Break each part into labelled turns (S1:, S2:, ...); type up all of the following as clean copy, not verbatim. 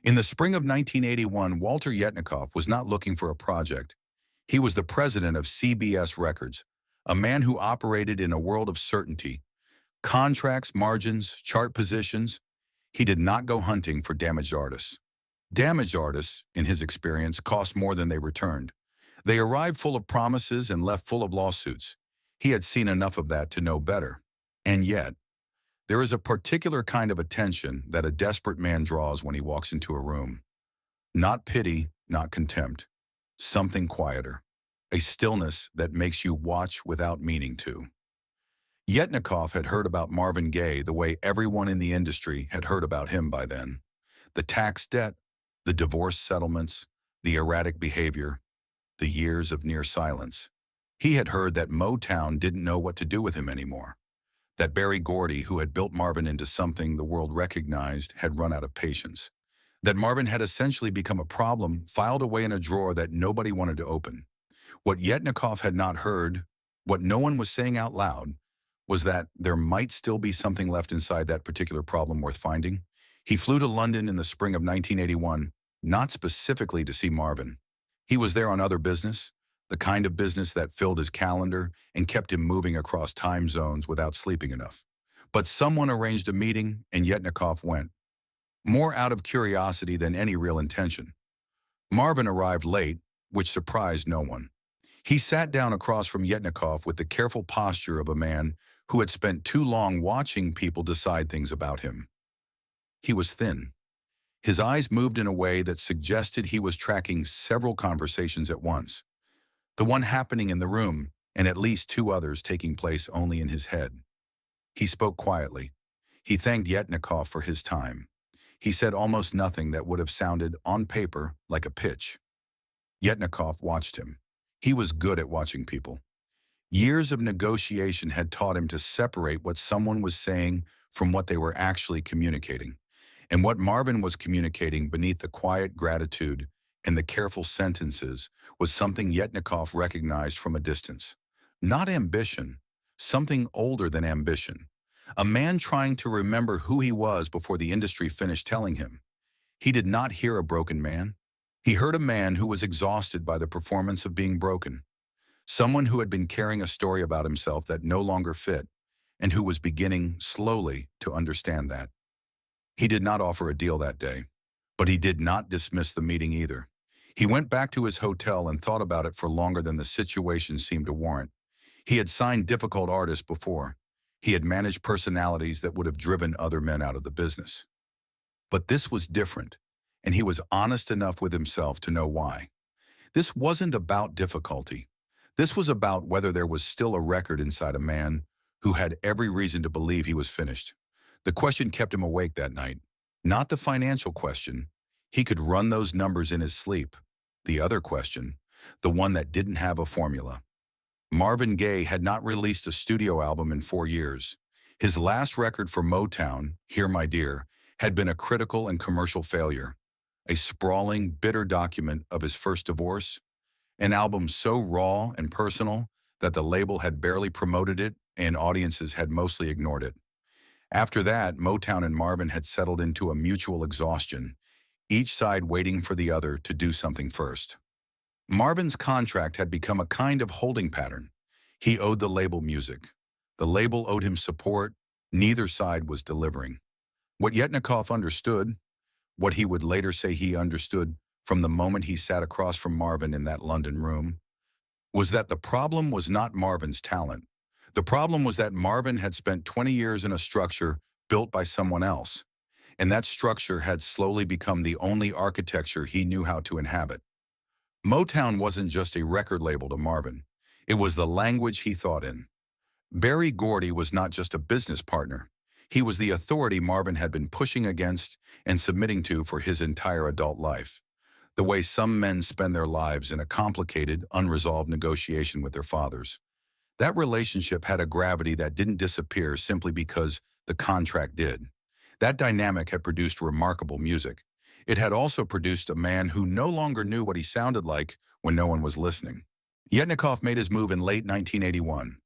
S1: In the spring of 1981, Walter Yetnikoff was not looking for a project. He was the president of CBS Records, a man who operated in a world of certainty. Contracts, margins, chart positions. He did not go hunting for damaged artists. Damaged artists, in his experience, cost more than they returned. They arrived full of promises and left full of lawsuits. He had seen enough of that to know better. And yet, there is a particular kind of attention that a desperate man draws when he walks into a room. Not pity, not contempt. Something quieter. A stillness that makes you watch without meaning to. Yetnikoff had heard about Marvin Gaye the way everyone in the industry had heard about him by then. The tax debt, the divorce settlements, the erratic behavior, the years of near silence. He had heard that Motown didn't know what to do with him anymore. That Berry Gordy, who had built Marvin into something the world recognized, had run out of patience. That Marvin had essentially become a problem filed away in a drawer that nobody wanted to open. What Yetnikoff had not heard, what no one was saying out loud, was that there might still be something left inside that particular problem worth finding. He flew to London in the spring of 1981, not specifically to see Marvin. He was there on other business, the kind of business that filled his calendar and kept him moving across time zones without sleeping enough. But someone arranged a meeting, and Yetnikoff went, more out of curiosity than any real intention. Marvin arrived late, which surprised no one. He sat down across from Yetnikoff with the careful posture of a man who had spent too long watching people decide things about him. He was thin. His eyes moved in a way that suggested he was tracking several conversations at once. The one happening in the room, and at least two others taking place only in his head. He spoke quietly. He thanked Yetnikoff for his time. He said almost nothing that would have sounded, on paper, like a pitch. Yetnikoff watched him. He was good at watching people. Years of negotiation had taught him to separate what someone was saying from what they were actually communicating. And what Marvin was communicating beneath the quiet gratitude and the careful sentences was something Yetnikoff recognized from a distance. Not ambition, something older than ambition. A man trying to remember who he was before the industry finished telling him. He did not hear a broken man. He heard a man who was exhausted by the performance of being broken. Someone who had been carrying a story about himself that no longer fit, and who was beginning, slowly, to understand that. He did not offer a deal that day, but he did not dismiss the meeting either. He went back to his hotel and thought about it for longer than the situation seemed to warrant. He had signed difficult artists before. He had managed personalities that would have driven other men out of the business. But this was different, and he was honest enough with himself to know why. This wasn't about difficulty. This was about whether there was still a record inside a man who had every reason to believe he was finished. The question kept him awake that night. Not the financial question. He could run those numbers in his sleep. The other question, the one that didn't have a formula. Marvin Gaye had not released a studio album in 4 years. His last record for Motown, Here My Dear, had been a critical and commercial failure. A sprawling, bitter document of his first divorce. An album so raw and personal that the label had barely promoted it and audiences had mostly ignored it. After that, Motown and Marvin had settled into a mutual exhaustion, each side waiting for the other to do something first. Marvin's contract had become a kind of holding pattern. He owed the label music. The label owed him support. Neither side was delivering. What Yetnikoff understood, what he would later say he understood from the moment he sat across from Marvin in that London room, was that the problem was not Marvin's talent. The problem was that Marvin had spent 20 years in a structure built by someone else, and that structure had slowly become the only architecture he knew how to inhabit. Motown wasn't just a record label to Marvin. It was the language he thought in. Berry Gordy was not just a business partner. He was the authority Marvin had been pushing against and submitting to for his entire adult life. The way some men spend their lives in a complicated, unresolved negotiation with their fathers. That relationship had a gravity that didn't disappear simply because the contract did. That dynamic had produced remarkable music. It had also produced a man who no longer knew what he sounded like when no one was listening. Yetnikoff made his move in late 1981.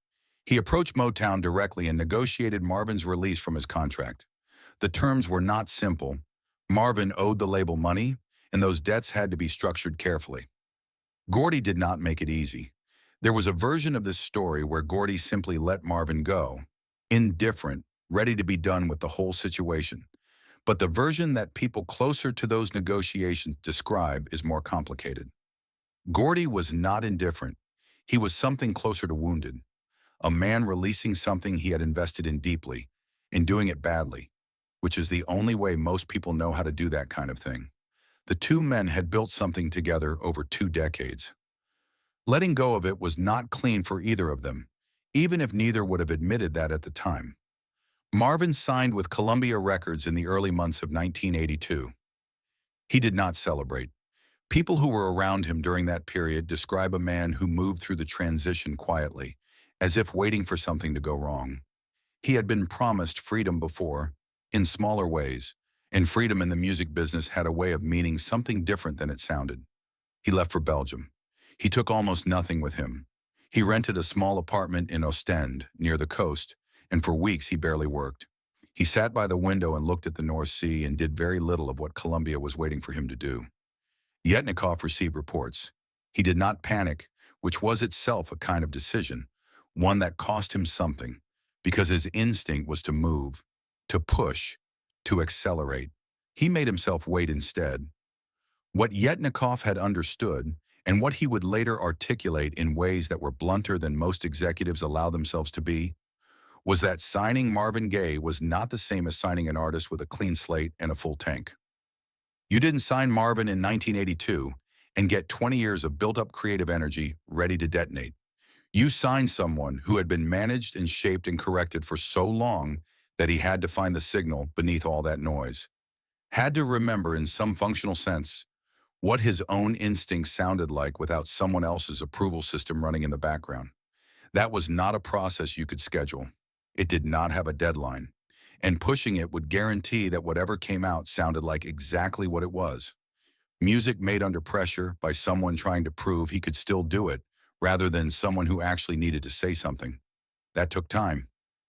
S1: He approached Motown directly and negotiated Marvin's release from his contract. The terms were not simple. Marvin owed the label money, and those debts had to be structured carefully. Gordy did not make it easy. There was a version of this story where Gordy simply let Marvin go, indifferent, ready to be done with the whole situation. But the version that people closer to those negotiations describe is more complicated. Gordy was not indifferent. He was something closer to wounded, a man releasing something he had invested in deeply, and doing it badly, which is the only way most people know how to do that kind of thing. The two men had built something together over 2 decades. Letting go of it was not clean for either of them, even if neither would have admitted that at the time. Marvin signed with Columbia Records in the early months of 1982. He did not celebrate. People who were around him during that period describe a man who moved through the transition quietly, as if waiting for something to go wrong. He had been promised freedom before, in smaller ways, and freedom in the music business had a way of meaning something different than it sounded. He left for Belgium. He took almost nothing with him. He rented a small apartment in Ostend, near the coast, and for weeks he barely worked. He sat by the window and looked at the North Sea and did very little of what Columbia was waiting for him to do. Yetnikoff received reports. He did not panic, which was itself a kind of decision, one that cost him something, because his instinct was to move, to push, to accelerate. He made himself wait instead. What Yetnikoff had understood, and what he would later articulate in ways that were blunter than most executives allow themselves to be, was that signing Marvin Gaye was not the same as signing an artist with a clean slate and a full tank. You didn't sign Marvin in 1982 and get 20 years of built-up creative energy ready to detonate. You signed someone who had been managed and shaped and corrected for so long that he had to find the signal beneath all that noise. Had to remember in some functional sense what his own instincts sounded like without someone else's approval system running in the background. That was not a process you could schedule. It did not have a deadline, and pushing it would guarantee that whatever came out sounded like exactly what it was. Music made under pressure by someone trying to prove he could still do it, rather than someone who actually needed to say something. That took time.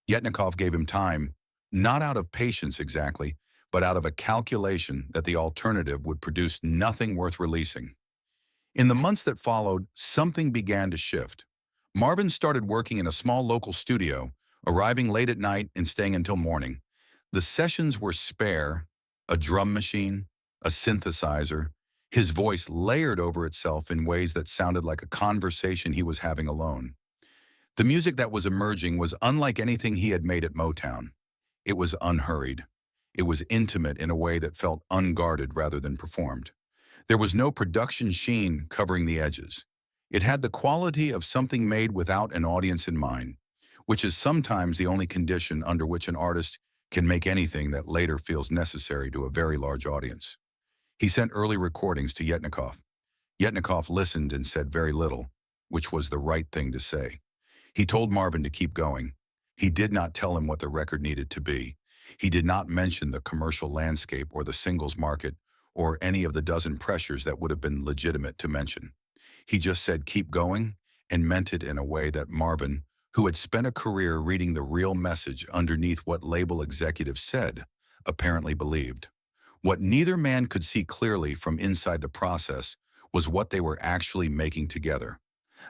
S1: Yetnikoff gave him time, not out of patience exactly, but out of a calculation that the alternative would produce nothing worth releasing. In the months that followed, something began to shift. Marvin started working in a small local studio, arriving late at night and staying until morning. The sessions were spare, a drum machine, a synthesizer, his voice layered over itself in ways that sounded like a conversation he was having alone. The music that was emerging was unlike anything he had made at Motown. It was unhurried. It was intimate in a way that felt unguarded rather than performed. There was no production sheen covering the edges. It had the quality of something made without an audience in mind, which is sometimes the only condition under which an artist can make anything that later feels necessary to a very large audience. He sent early recordings to Yetnikoff. Yetnikoff listened and said very little, which was the right thing to say. He told Marvin to keep going. He did not tell him what the record needed to be. He did not mention the commercial landscape or the singles market or any of the dozen pressures that would have been legitimate to mention. He just said keep going and meant it in a way that Marvin, who had spent a career reading the real message underneath what label executives said, apparently believed. What neither man could see clearly from inside the process was what they were actually making together.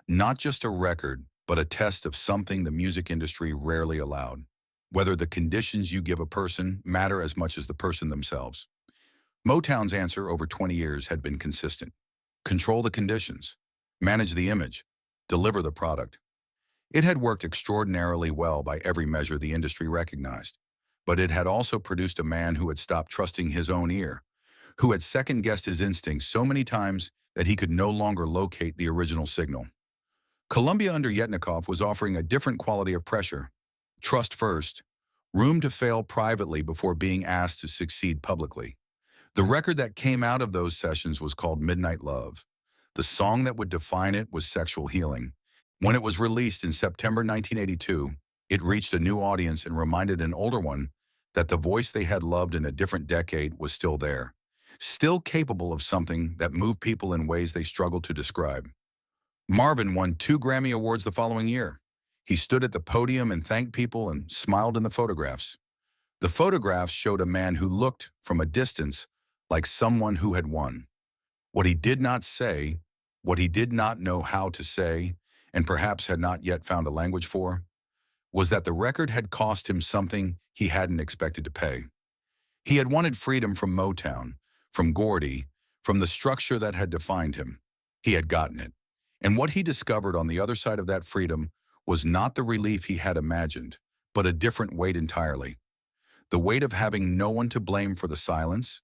S1: Not just a record, but a test of something the music industry rarely allowed. Whether the conditions you give a person matter as much as the person themselves. Motown's answer over 20 years had been consistent. Control the conditions, manage the image, deliver the product. It had worked extraordinarily well by every measure the industry recognized, but it had also produced a man who had stopped trusting his own ear, who had second-guessed his instincts so many times that he could no longer locate the original signal. Columbia under Yetnikoff was offering a different quality of pressure. Trust first, room to fail privately before being asked to succeed publicly. The record that came out of those sessions was called Midnight Love. The song that would define it was Sexual Healing. When it was released in September 1982, it reached a new audience and reminded an older one that the voice they had loved in a different decade was still there, still capable of something that moved people in ways they struggled to describe. Marvin won 2 Grammy Awards the following year. He stood at the podium and thanked people and smiled in the photographs. The photographs showed a man who looked, from a distance, like someone who had won. What he did not say, what he did not know how to say, and perhaps had not yet found a language for, was that the record had cost him something he hadn't expected to pay. He had wanted freedom from Motown, from Gordy, from the structure that had defined him. He had gotten it. And what he discovered on the other side of that freedom was not the relief he had imagined, but a different weight entirely. The weight of having no one to blame for the silence,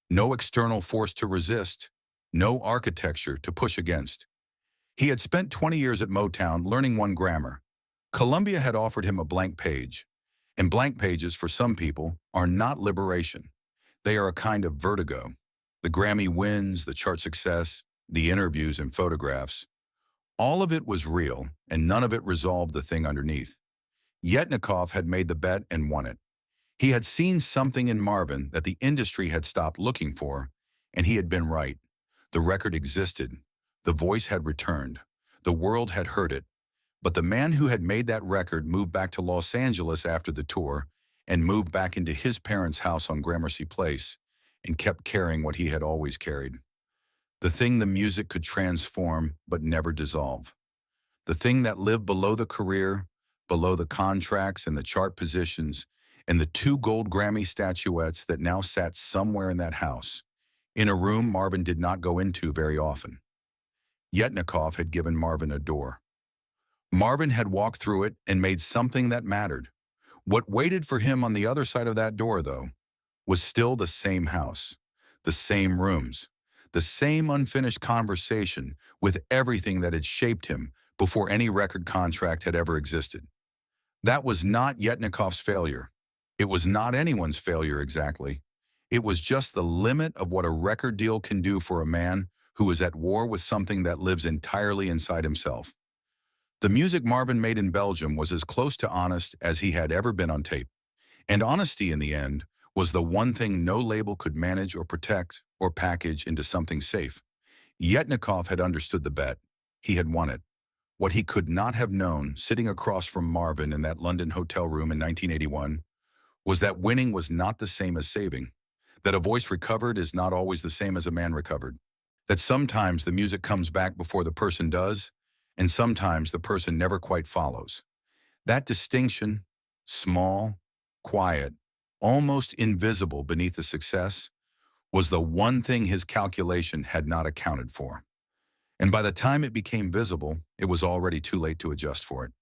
S1: no external force to resist, no architecture to push against. He had spent 20 years at Motown learning one grammar. Columbia had offered him a blank page. And blank pages, for some people, are not liberation. They are a kind of vertigo. The Grammy wins, the chart success, the interviews and photographs. All of it was real, and none of it resolved the thing underneath. Yetnikoff had made the bet and won it. He had seen something in Marvin that the industry had stopped looking for, and he had been right. The record existed. The voice had returned. The world had heard it. But the man who had made that record moved back to Los Angeles after the tour and moved back into his parents' house on Gramercy Place and kept carrying what he had always carried. The thing the music could transform but never dissolve. The thing that lived below the career, below the contracts and the chart positions, and the 2 gold Grammy statuettes that now sat somewhere in that house, in a room Marvin did not go into very often. Yetnikoff had given Marvin a door. Marvin had walked through it and made something that mattered. What waited for him on the other side of that door, though, was still the same house, the same rooms, the same unfinished conversation with everything that had shaped him before any record contract had ever existed. That was not Yetnikoff's failure. It was not anyone's failure exactly. It was just the limit of what a record deal can do for a man who is at war with something that lives entirely inside himself. The music Marvin made in Belgium was as close to honest as he had ever been on tape. And honesty, in the end, was the one thing no label could manage or protect or package into something safe. Yetnikoff had understood the bet. He had won it. What he could not have known, sitting across from Marvin in that London hotel room in 1981, was that winning was not the same as saving, that a voice recovered is not always the same as a man recovered, that sometimes the music comes back before the person does, and sometimes the person never quite follows. That distinction, small, quiet, almost invisible beneath the success, was the one thing his calculation had not accounted for. And by the time it became visible, it was already too late to adjust for it.